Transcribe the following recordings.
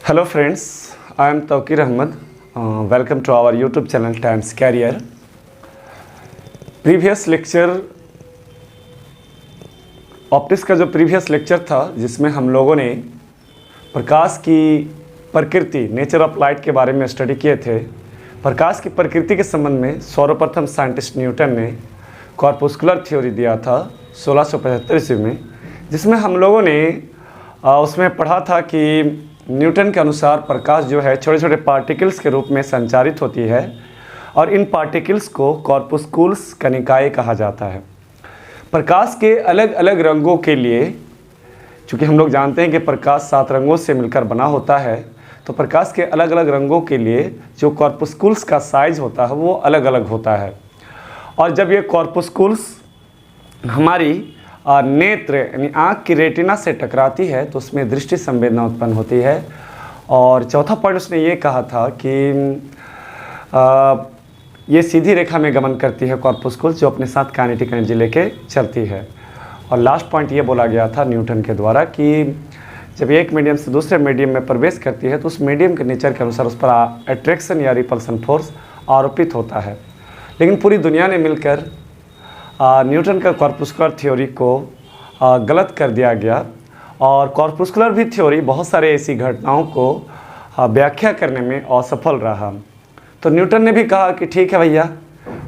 Hello friends, I am Tawqir Ahmed. Welcome to our YouTube channel Times Career. Previous lecture optics का जो previous lecture था जिसमें हम लोगों ने प्रकाश की प्रकृति नेचर ऑफ लाइट के बारे में स्टडी किए थे। प्रकाश की प्रकृति के संबंध में सर्वप्रथम साइंटिस्ट न्यूटन ने कॉर्पुस्कुलर थ्योरी दिया था 1675 ईस्वी में, जिसमें हम लोगों ने उसमें पढ़ा था कि न्यूटन के अनुसार प्रकाश जो है छोटे छोटे पार्टिकल्स के रूप में संचारित होती है और इन पार्टिकल्स को कॉर्पुस्कुल्स कणिकाएं कहा जाता है। प्रकाश के अलग अलग रंगों के लिए, चूँकि हम लोग जानते हैं कि प्रकाश 7 रंगों से मिलकर बना होता है, तो प्रकाश के अलग अलग रंगों के लिए जो कॉर्पुस्कुल्स का साइज होता है वो अलग अलग होता है। और जब ये कॉर्पुस्कुल्स हमारी नेत्र यानी आँख की रेटिना से टकराती है तो उसमें दृष्टि संवेदना उत्पन्न होती है। और चौथा पॉइंट उसने ये कहा था कि ये सीधी रेखा में गमन करती है कॉर्पुस्कुल्स, जो अपने साथ काइनेटिक एनर्जी लेके चलती है। और लास्ट पॉइंट ये बोला गया था न्यूटन के द्वारा कि जब एक मीडियम से दूसरे मीडियम में प्रवेश करती है तो उस मीडियम के नेचर के अनुसार उस पर अट्रैक्शन या रिपल्सन फोर्स आरोपित होता है। लेकिन पूरी दुनिया ने मिलकर न्यूटन का कॉर्पुस्कुलर थ्योरी को गलत कर दिया गया और कॉर्पुस्कुलर भी थ्योरी बहुत सारे ऐसी घटनाओं को व्याख्या करने में असफल रहा। तो न्यूटन ने भी कहा कि ठीक है भैया,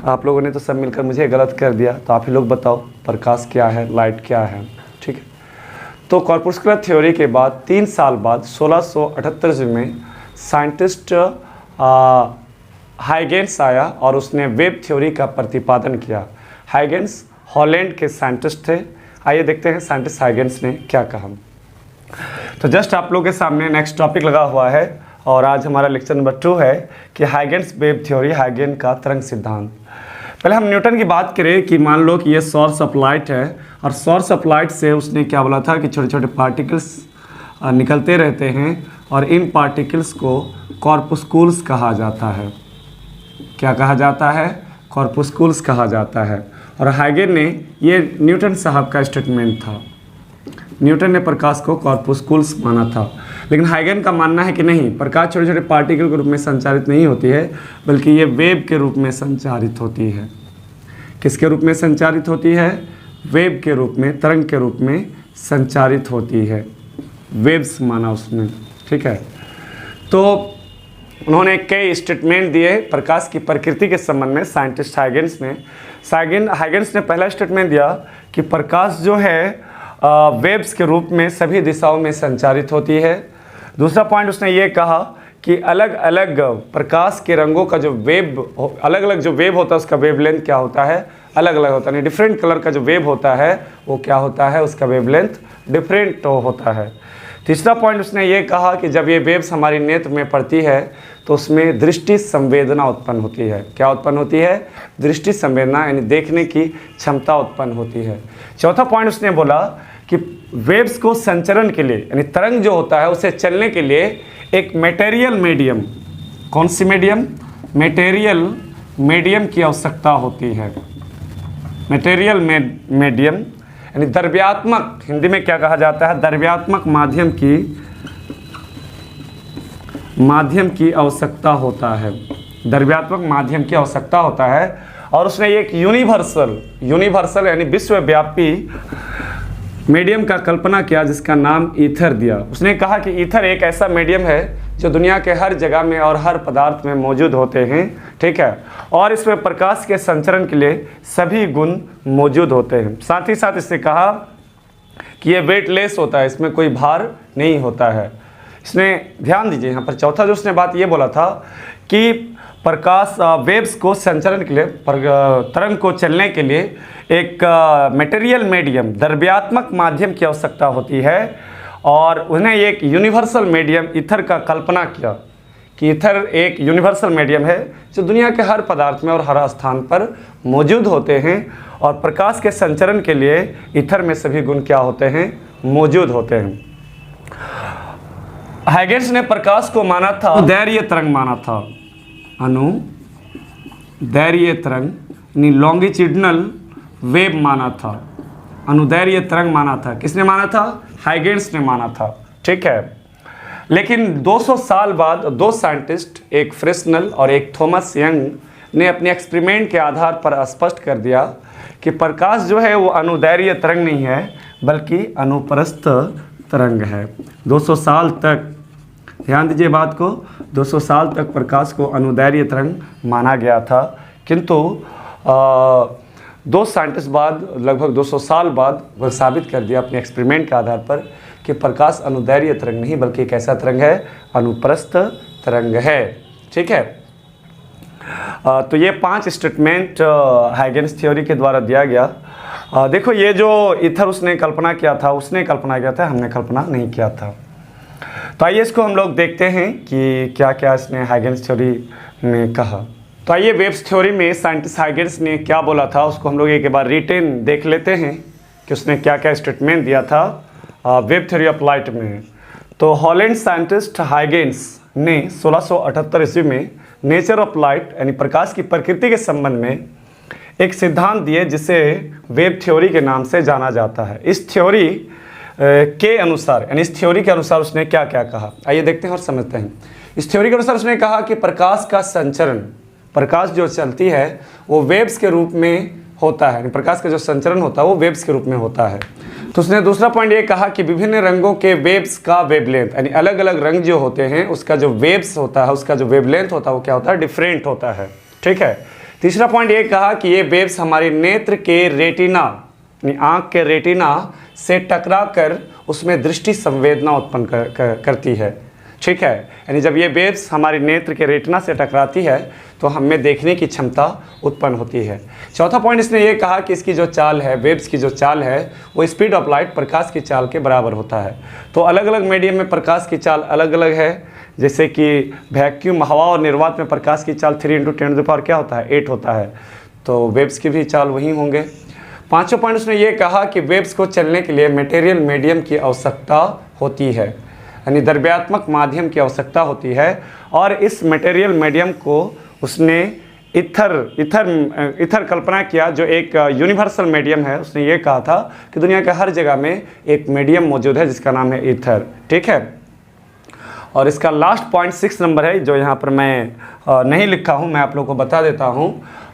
आप लोगों ने तो सब मिलकर मुझे गलत कर दिया, तो आप ही लोग बताओ प्रकाश क्या है, लाइट क्या है। ठीक है, तो कॉर्पुस्कुलर थ्योरी के बाद 3 साल बाद 1678 में साइंटिस्ट हाइगेन्स आया और उसने वेब थ्योरी का प्रतिपादन किया। हाइगेन्स हॉलैंड के साइंटिस्ट थे। आइए देखते हैं साइंटिस्ट हाइगेन्स ने क्या कहा। तो जस्ट आप लोगों के सामने नेक्स्ट टॉपिक लगा हुआ है और आज हमारा लेक्चर नंबर 2 है कि हाइगेन्स वेब थ्योरी, हाइगेन का तरंग सिद्धांत। पहले हम न्यूटन की बात करें कि मान लो कि ये सोर्स ऑफ लाइट है और सोर्स ऑफ लाइट से उसने क्या बोला था कि छोटे छोटे पार्टिकल्स निकलते रहते हैं और इन पार्टिकल्स को कॉर्पुस्कुल्स कहा जाता है। क्या कहा जाता है? कॉर्पुस्कुल्स कहा जाता है। और हाइगेन ने, ये न्यूटन साहब का स्टेटमेंट था, न्यूटन ने प्रकाश को कॉर्पुस्कुल्स माना था। लेकिन हाइगेन का मानना है कि नहीं, प्रकाश छोटे छोटे पार्टिकल के रूप में संचारित नहीं होती है, बल्कि ये वेव के रूप में संचारित होती है। किसके रूप में संचारित होती है? वेव के रूप में, तरंग के रूप में संचारित होती है। वेव्स माना उसने। ठीक है, तो उन्होंने कई स्टेटमेंट दिए प्रकाश की प्रकृति के संबंध में। साइंटिस्ट हाइगेन्स ने पहला स्टेटमेंट दिया कि प्रकाश जो है वेव्स के रूप में सभी दिशाओं में संचारित होती है। दूसरा पॉइंट उसने ये कहा कि अलग अलग प्रकाश के रंगों का जो वेव, अलग अलग जो वेव होता है उसका वेवलेंथ क्या होता है? अलग अलग होता है। डिफरेंट कलर का जो वेव होता है वो क्या होता है? उसका वेवलेंथ डिफरेंट होता है। तीसरा पॉइंट उसने ये कहा कि जब ये वेव्स हमारी नेत्र में पड़ती है तो उसमें दृष्टि संवेदना उत्पन्न होती है। क्या उत्पन्न होती है? दृष्टि संवेदना, यानी देखने की क्षमता उत्पन्न होती है। चौथा पॉइंट उसने बोला कि वेव्स को संचरण के लिए, यानी तरंग जो होता है उसे चलने के लिए एक मटेरियल मीडियम, कौन सी मीडियम? मटेरियल मीडियम की आवश्यकता होती है। मटेरियल मीडियम यानी द्रव्यात्मक, हिंदी में क्या कहा जाता है? द्रव्यात्मक माध्यम की आवश्यकता होता है। द्रव्यात्मक माध्यम की आवश्यकता होता है। और उसने एक यूनिवर्सल यानी विश्वव्यापी मीडियम का कल्पना किया जिसका नाम ईथर दिया। उसने कहा कि ईथर एक ऐसा मीडियम है जो दुनिया के हर जगह में और हर पदार्थ में मौजूद होते हैं। ठीक है, और इसमें प्रकाश के संचरण के लिए सभी गुण मौजूद होते हैं। साथ ही साथ इसने कहा कि ये वेटलेस होता है, इसमें कोई भार नहीं होता है। इसने, ध्यान दीजिए यहाँ पर चौथा जो उसने बात ये बोला था कि प्रकाश वेव्स को संचरण के लिए, तरंग को चलने के लिए एक मटेरियल मीडियम, द्रव्यात्मक माध्यम की आवश्यकता होती है। और उन्हें एक यूनिवर्सल मीडियम ईथर का कल्पना किया कि ईथर एक यूनिवर्सल मीडियम है जो दुनिया के हर पदार्थ में और हर स्थान पर मौजूद होते हैं। और प्रकाश के संचरण के लिए ईथर में सभी गुण क्या होते हैं? मौजूद होते हैं। हाइगेन्स ने प्रकाश को माना था अनुदैर्घ्य तरंग माना था। अनुदैर्घ्य तरंग यानी लॉन्गिट्यूडिनल वेव माना था। अनुदैर्घ्य तरंग माना था। किसने माना था? हाइगेन्स ने माना था। ठीक है, लेकिन 200 साल बाद दो साइंटिस्ट, एक फ्रेस्नेल और एक थॉमस यंग ने अपने एक्सपेरिमेंट के आधार पर स्पष्ट कर दिया कि प्रकाश जो है वो अनुदैर्घ्य तरंग नहीं है बल्कि अनुप्रस्थ तरंग है। 200 साल तक, ध्यान दीजिए बात को, 200 साल तक प्रकाश को अनुदैर्घ्य तरंग माना गया था, किंतु दो साइंटिस्ट बाद लगभग 200 साल बाद वह साबित कर दिया अपने एक्सपेरिमेंट के आधार पर कि प्रकाश अनुदैर्घ्य तरंग नहीं बल्कि एक ऐसा तरंग है, अनुप्रस्थ तरंग है। ठीक है, तो ये 5 स्टेटमेंट हाइगेन्स थ्योरी के द्वारा दिया गया। देखो ये जो ईथर उसने कल्पना किया था, उसने कल्पना किया था, हमने कल्पना नहीं किया था। तो आइए इसको हम लोग देखते हैं कि क्या क्या इसने हाइगेन्स थ्योरी में कहा। तो आइए वेव्स थ्योरी में साइंटिस्ट हाइगेन्स ने क्या बोला था उसको हम लोग एक बार रिटेन देख लेते हैं कि उसने क्या क्या स्टेटमेंट दिया था वेव थ्योरी ऑफ लाइट में। तो हॉलैंड साइंटिस्ट हाइगेन्स ने 1678 ईस्वी में नेचर ऑफ लाइट यानी प्रकाश की प्रकृति के संबंध में एक सिद्धांत दिए जिसे वेव थ्योरी के नाम से जाना जाता है। इस थ्योरी के अनुसार, यानी इस थ्योरी के अनुसार उसने क्या क्या कहा, आइए देखते हैं और समझते हैं। इस थ्योरी के अनुसार उसने कहा कि प्रकाश का संचरण, प्रकाश जो चलती है वो वेव्स के रूप में होता है, प्रकाश का जो संचरण होता है वो वेव्स के रूप में होता है। तो उसने दूसरा पॉइंट ये कहा कि विभिन्न रंगों के वेव्स का वेवलेंथ, यानी अलग अलग रंग जो होते हैं उसका जो वेव्स होता है, उसका जो वेवलेंथ होता है वो क्या होता है, डिफरेंट होता है। ठीक है, तीसरा पॉइंट ये कहा कि ये वेव्स हमारे नेत्र के रेटिना, यानी आँख के रेटिना से टकरा कर उसमें दृष्टि संवेदना उत्पन्न करती है। ठीक है, यानी जब ये वेव्स हमारे नेत्र के रेटिना से टकराती है तो हमें देखने की क्षमता उत्पन्न होती है। चौथा पॉइंट इसने ये कहा कि इसकी जो चाल है, वेव्स की जो चाल है वो स्पीड ऑफ लाइट, प्रकाश की चाल के बराबर होता है। तो अलग अलग मीडियम में प्रकाश की चाल अलग अलग है, जैसे कि वैक्यूम, हवा और निर्वात में प्रकाश की चाल 3 × 10⁻⁴ क्या होता है, 8 होता है। तो वेव्स की भी चाल वही होंगे। पाँचों पॉइंट उसने ये कहा कि वेव्स को चलने के लिए मटेरियल मीडियम की आवश्यकता होती है, यानी द्रव्यात्मक माध्यम की आवश्यकता होती है, और इस मटेरियल मीडियम को उसने इथर कल्पना किया जो एक यूनिवर्सल मीडियम है। उसने ये कहा था कि दुनिया के हर जगह में एक मीडियम मौजूद है जिसका नाम है ईथर। ठीक है, और इसका लास्ट पॉइंट 6 नंबर है जो यहाँ पर मैं नहीं लिखा हूँ, मैं आप लोगों को बता देता हूँ।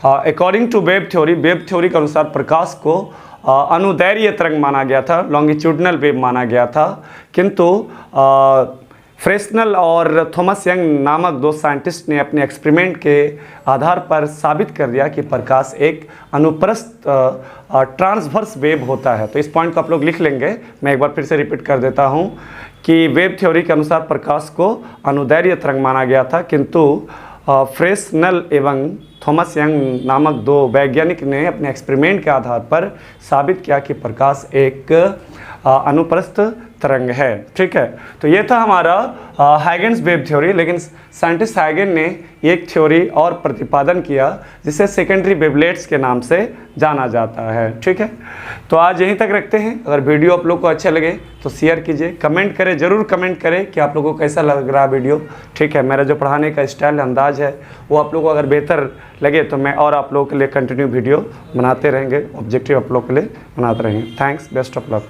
अकॉर्डिंग टू वेव थ्योरी के अनुसार प्रकाश को अनुदैर्घ्य तरंग माना गया था, लॉन्गिट्यूडनल वेव माना गया था, किंतु फ्रेस्नेल और थॉमस यंग नामक दो साइंटिस्ट ने अपने एक्सपेरिमेंट के आधार पर साबित कर दिया कि प्रकाश एक अनुप्रस्थ ट्रांसवर्स वेव होता है। तो इस पॉइंट को आप लोग लिख लेंगे, मैं एक बार फिर से रिपीट कर देता हूँ कि वेव थ्योरी के अनुसार प्रकाश को अनुदैर्घ्य तरंग माना गया था, किंतु फ्रेस्नेल एवं थॉमस यंग नामक दो वैज्ञानिक ने अपने एक्सपेरिमेंट के आधार पर साबित किया कि प्रकाश एक अनुप्रस्थ तरंग है। ठीक है, तो ये था हमारा हाइगेन्स वेव थ्योरी। लेकिन साइंटिस्ट हाइगेन ने एक थ्योरी और प्रतिपादन किया जिसे सेकेंडरी वेवलेट्स के नाम से जाना जाता है। ठीक है, तो आज यहीं तक रखते हैं। अगर वीडियो आप लोग को अच्छा लगे तो शेयर कीजिए, कमेंट करें, ज़रूर कमेंट करें कि आप लोगों को कैसा लग रहा वीडियो। ठीक है, मेरा जो पढ़ाने का स्टाइल अंदाज है वो आप लोगों को अगर बेहतर लगे तो मैं और आप लोगों के लिए कंटिन्यू वीडियो बनाते रहेंगे, ऑब्जेक्टिव आप लोगों के लिए बनाते रहेंगे। Thanks, best of luck.